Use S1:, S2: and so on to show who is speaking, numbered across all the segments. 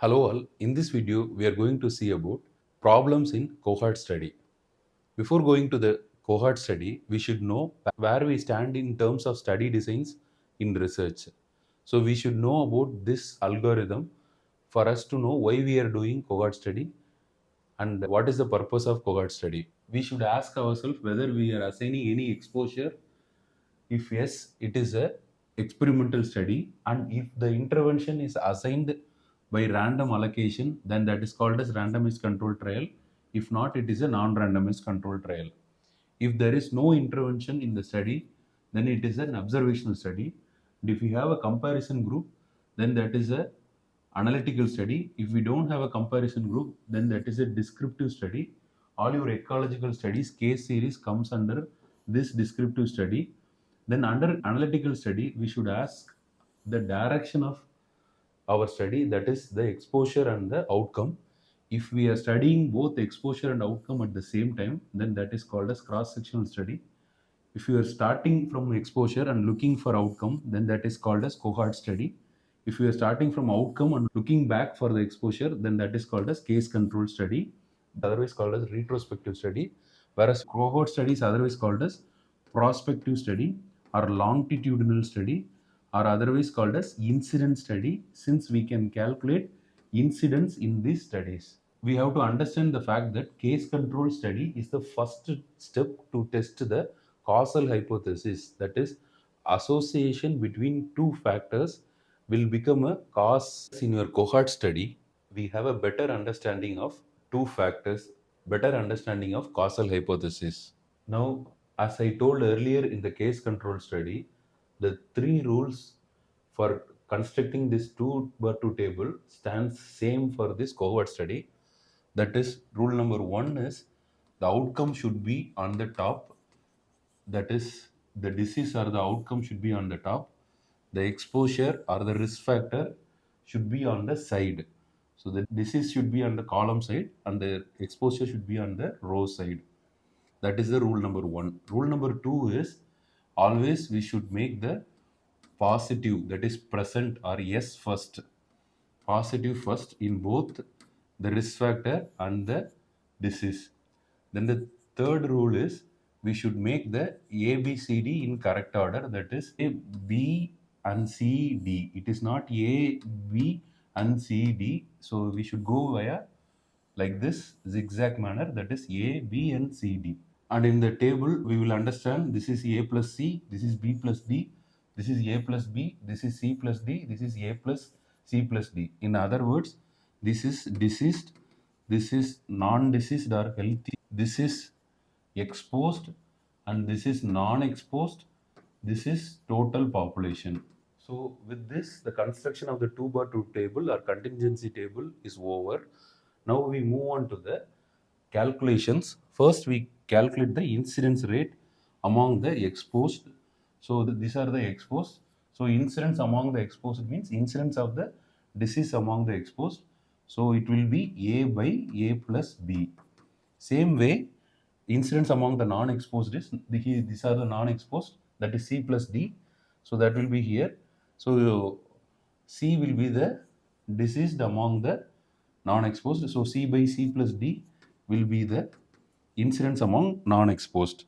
S1: Hello all, in this video we are going to see about problems in cohort study. Before going to the cohort study, we should know where we stand in terms of study designs in research. So we should know about this algorithm for us to know why we are doing cohort study and what is the purpose of cohort study. We should ask ourselves whether we are assigning any exposure. If yes, it is a experimental study, and if the intervention is assigned by random allocation, then that is called as randomized control trial. If not, it is a non-randomized control trial. If there is no intervention in the study, then it is an observational study. And if you have a comparison group, then that is a analytical study. If we don't have a comparison group, then that is a descriptive study. All your ecological studies case series comes under this descriptive study. Then under analytical study, we should ask the direction of our study, that is the exposure and the outcome. If we are studying both exposure and outcome at the same time, then that is called as cross-sectional study. If you are starting from exposure and looking for outcome, then that is called as cohort study. If you are starting from outcome and looking back for the exposure, then that is called as case control study, otherwise called as retrospective study. Whereas cohort study is otherwise called as prospective study or longitudinal study, or otherwise called as incidence study, since we can calculate incidence in these studies. We have to understand the fact that case control study is the first step to test the causal hypothesis, that is association between two factors will become a cause. In your cohort study, we have a better understanding of two factors, better understanding of causal hypothesis. Now, as I told earlier in the case control study, the three rules for constructing this 2 by 2 table stands same for this cohort study. That is, rule number 1 is the outcome should be on the top, that is the disease or the outcome should be on the top, the exposure or the risk factor should be on the side. So the disease should be on the column side and the exposure should be on the row side. That is the rule number 1. Rule number 2 is always we should make the positive, that is present or yes first, positive first in both the risk factor and the disease. Then the third rule is we should make the A, B, C, D in correct order, that is A, B, and C, D. It is not A, B, and C, D. So we should go via like this zigzag manner, that is A, B, and C, D. And in the table, we will understand this is A plus C, this is B plus D, this is A plus B, this is C plus D, this is A plus C plus D. In other words, this is diseased, this is non-diseased or healthy, this is exposed, and this is non-exposed, this is total population. So with this, the construction of the 2 by 2 table or contingency table is over. Now we move on to the calculations. First, we calculate the incidence rate among the exposed. So these are the exposed. So incidence among the exposed means incidence of the disease among the exposed. So it will be A by A plus B. Same way, incidence among the non-exposed is these are the non-exposed, that is C plus D. So that will be here. So C will be the diseased among the non-exposed. So C by C plus D will be the incidence among non-exposed.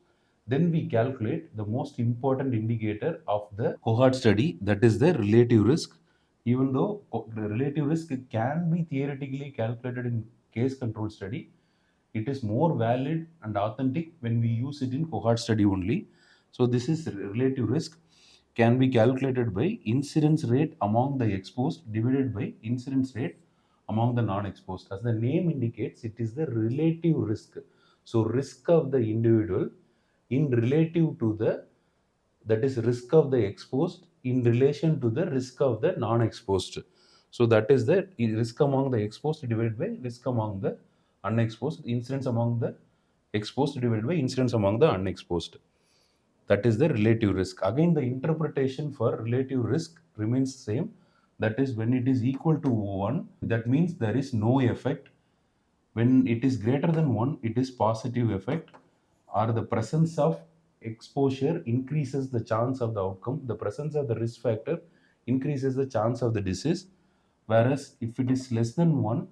S1: Then we calculate the most important indicator of the cohort study, that is the relative risk. Even though the relative risk can be theoretically calculated in case control study, it is more valid and authentic when we use it in cohort study only. So this is relative risk can be calculated by incidence rate among the exposed divided by incidence rate among the non-exposed. As the name indicates, it is the relative risk. So risk of the individual in relative to the, that is risk of the exposed in relation to the risk of the non-exposed. So that is the risk among the exposed divided by risk among the unexposed, incidence among the exposed divided by incidence among the unexposed. That is the relative risk. Again, the interpretation for relative risk remains same. That is, when it is equal to 1, that means there is no effect. When it is greater than 1, it is positive effect, or the presence of exposure increases the chance of the outcome. The presence of the risk factor increases the chance of the disease, Whereas if it is less than 1,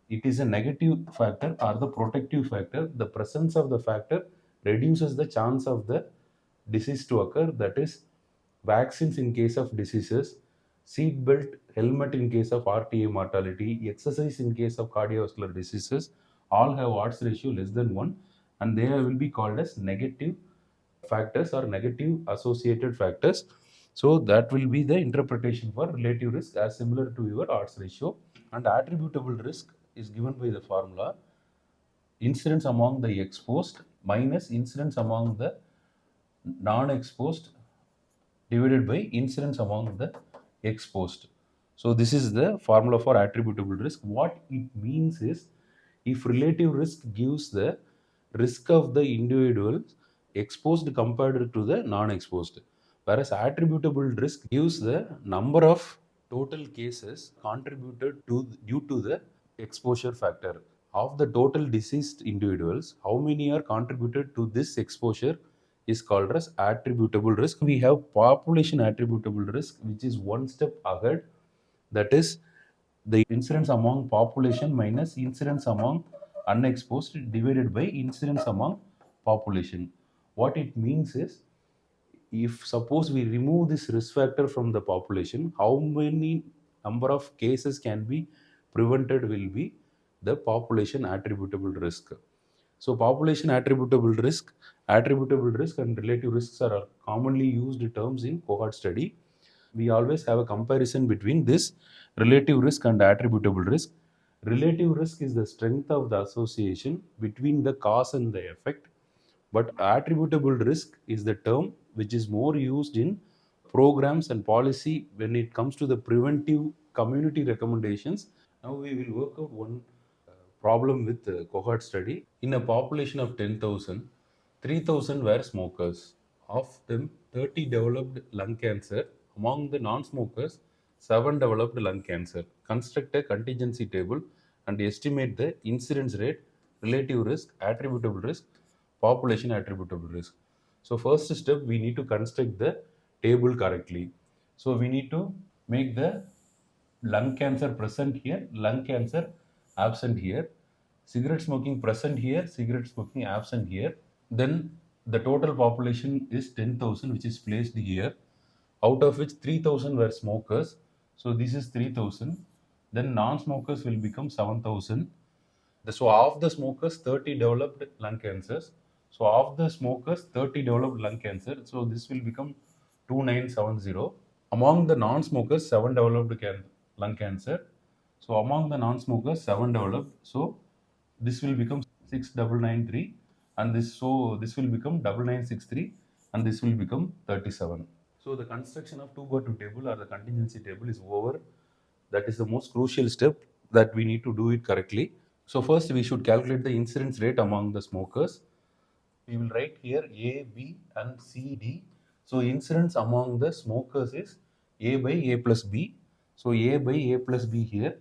S1: it is a negative factor or the protective factor. The presence of the factor reduces the chance of the disease to occur. That is, vaccines in case of diseases, seat belt, helmet in case of RTA mortality, exercise in case of cardiovascular diseases, all have odds ratio less than 1, and they will be called as negative factors or negative associated factors. So that will be the interpretation for relative risk as similar to your odds ratio. And attributable risk is given by the formula incidence among the exposed minus incidence among the non-exposed divided by incidence among the exposed. So this is the formula for attributable risk. What it means is, if relative risk gives the risk of the individuals exposed compared to the non-exposed, whereas attributable risk gives the number of total cases contributed to due to the exposure factor. Of the total deceased individuals, how many are contributed to this exposure is called as attributable risk. We have population attributable risk, which is one step ahead. That is the incidence among population minus incidence among unexposed divided by incidence among population. What it means is, if suppose we remove this risk factor from the population, how many number of cases can be prevented will be the population attributable risk. So population attributable risk and relative risks are commonly used terms in cohort study. We always have a comparison between this relative risk and attributable risk. Relative risk is the strength of the association between the cause and the effect, but attributable risk is the term which is more used in programs and policy when it comes to the preventive community recommendations. Now we will work out one problem with the cohort study. In a population of 10,000, 3,000 were smokers. Of them, 30 developed lung cancer. Among the non-smokers, 7 developed lung cancer. Construct a contingency table and estimate the incidence rate, relative risk, attributable risk, population attributable risk. So first step, we need to construct the table correctly. So we need to make the lung cancer present here, lung cancer absent here, cigarette smoking present here, cigarette smoking absent here. Then the total population is 10,000, which is placed here, out of which 3,000 were smokers. So this is 3,000. Then non-smokers will become 7,000. So of the smokers, 30 developed lung cancers. So of the smokers, 30 developed lung cancer. So this will become 2970. Among the non-smokers, 7 developed lung cancer. So among the non-smokers, 7 developed. So this will become 6993, and this will become 9963, and this will become 37. So the construction of 2 by 2 table or the contingency table is over. That is the most crucial step that we need to do it correctly. So first we should calculate the incidence rate among the smokers. We will write here A, B and C, D. So incidence among the smokers is A by A plus B. So A by A plus B here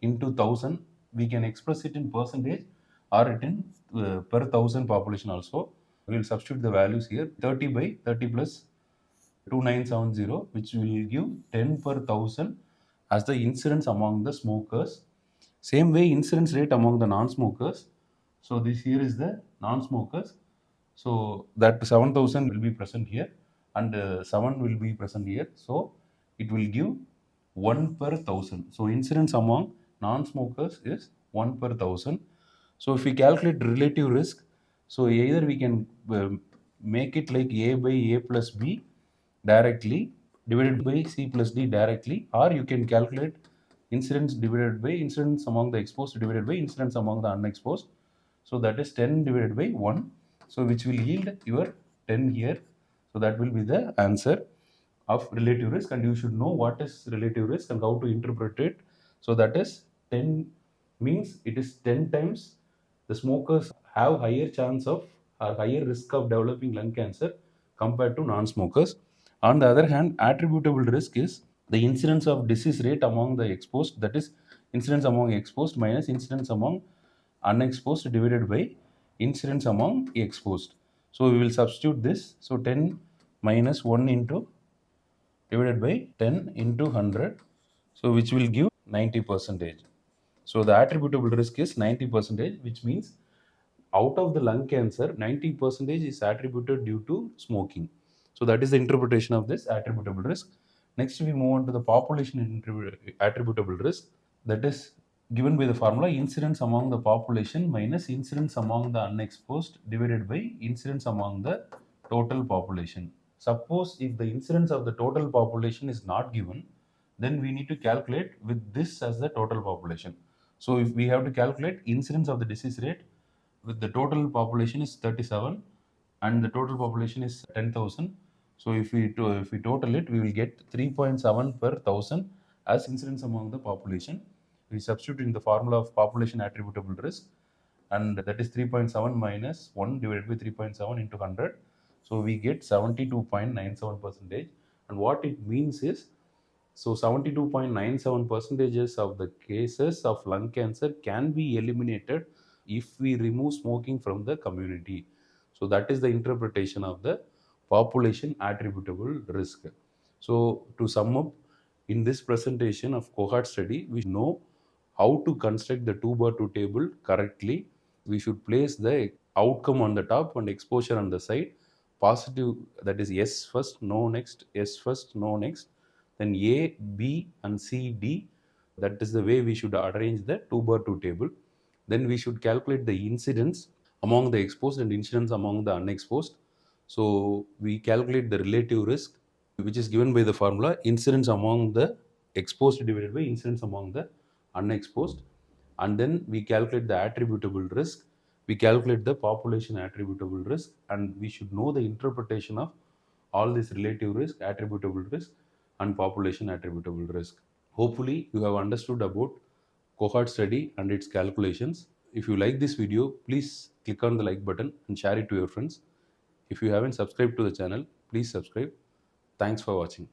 S1: into 1000. We can express it in percentage or it in per thousand population also. We will substitute the values here. 30 by 30 plus 2970, which will give 10 per thousand as the incidence among the smokers. Same way incidence rate among the non-smokers. So this here is the non-smokers. So that 7,000 will be present here, and 7 will be present here. So it will give 1 per thousand. So incidence among non-smokers is 1 per thousand. So if we calculate relative risk, so either we can make it like A by A plus B directly divided by C plus D directly, or you can calculate incidence divided by incidence among the exposed divided by incidence among the unexposed. So that is 10 divided by 1. So which will yield your 10 here. So that will be the answer of relative risk, and you should know what is relative risk and how to interpret it. So that is 10 means it is 10 times the smokers have higher chance of or higher risk of developing lung cancer compared to non-smokers. On the other hand, attributable risk is the incidence of disease rate among the exposed, that is incidence among exposed minus incidence among unexposed divided by incidence among exposed. So we will substitute this. So 10 minus 1 into divided by 10 into 100. So which will give 90 percentage. So the attributable risk is 90 percentage, which means out of the lung cancer, 90 percentage is attributed due to smoking. So that is the interpretation of this attributable risk. Next, we move on to the population attributable risk. That is given by the formula incidence among the population minus incidence among the unexposed divided by incidence among the total population. Suppose if the incidence of the total population is not given, then we need to calculate with this as the total population. So if we have to calculate incidence of the disease rate with the total population is 37 and the total population is 10,000. So if we total it, we will get 3.7 per thousand as incidence among the population. We substitute in the formula of population attributable risk, and that is 3.7 minus 1 divided by 3.7 into 100. So we get 72.97 percentage. And what it means is, so 72.97 percentages of the cases of lung cancer can be eliminated if we remove smoking from the community. So that is the interpretation of the population attributable risk. So to sum up, in this presentation of cohort study, we know how to construct the 2 bar 2 table correctly. We should place the outcome on the top and exposure on the side. Positive, that is yes first, no next, yes first, no next. Then A, B, and C, D. That is the way we should arrange the 2 bar 2 table. Then we should calculate the incidence among the exposed and incidence among the unexposed. So we calculate the relative risk, which is given by the formula incidence among the exposed divided by incidence among the unexposed. And then we calculate the attributable risk, we calculate the population attributable risk, and we should know the interpretation of all this relative risk, attributable risk, and population attributable risk. Hopefully you have understood about cohort study and its calculations. If you like this video, please click on the like button and share it to your friends. If you haven't subscribed to the channel, please subscribe. Thanks for watching.